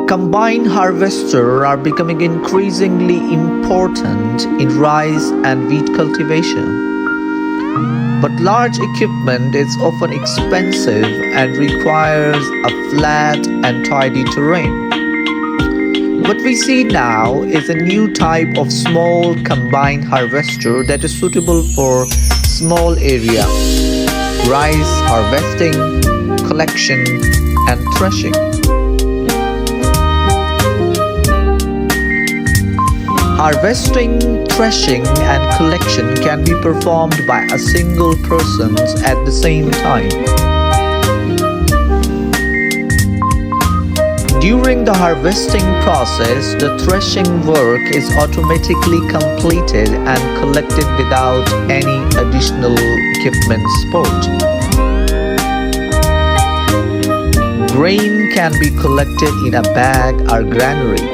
Combine harvesters are becoming increasingly important in rice and wheat cultivation. But large equipment is often expensive and requires a flat and tidy terrain. What we see now is a new type of small combined harvester that is suitable for small area: rice harvesting, collection, and threshing. Harvesting, threshing, and collection can be performed by a single person at the same time. During the harvesting process, the threshing work is automatically completed and collected without any additional equipment support. Grain can be collected in a bag or granary.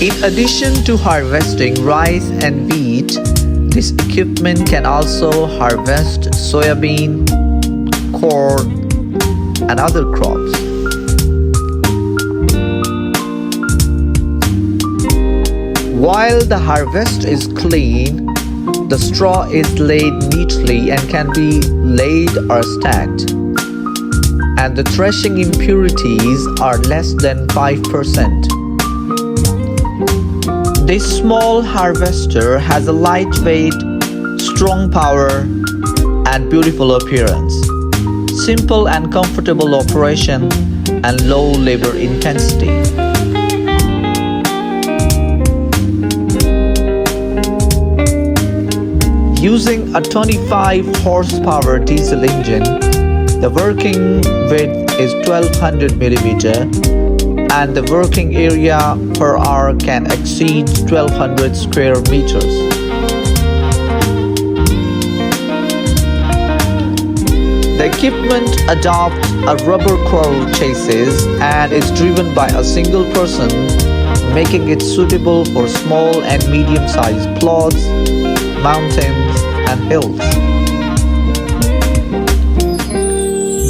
In addition to harvesting rice and wheat, this equipment can also harvest soybean, corn, and other crops. While the harvest is clean, the straw is laid neatly and can be laid or stacked, and the threshing impurities are less than 5%. This small harvester has a lightweight, strong power, and beautiful appearance, simple and comfortable operation, and low labor intensity. Using a 25 horsepower diesel engine, the working width is 1200 millimeter, and the working area per hour can exceed 1200 square meters. The equipment adopts a rubber coil chassis and is driven by a single person, making it suitable for small and medium-sized plots, mountains, and hills.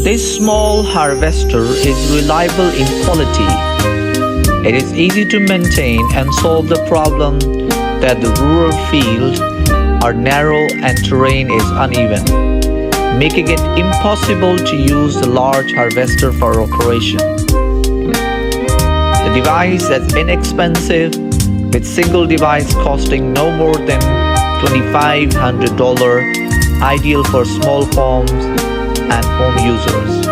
This small harvester is reliable in quality. It is easy to maintain and solve the problem that the rural fields are narrow and terrain is uneven, making it impossible to use the large harvester for operation. The device is inexpensive, with single device costing no more than $2,500, ideal for small farms and home users.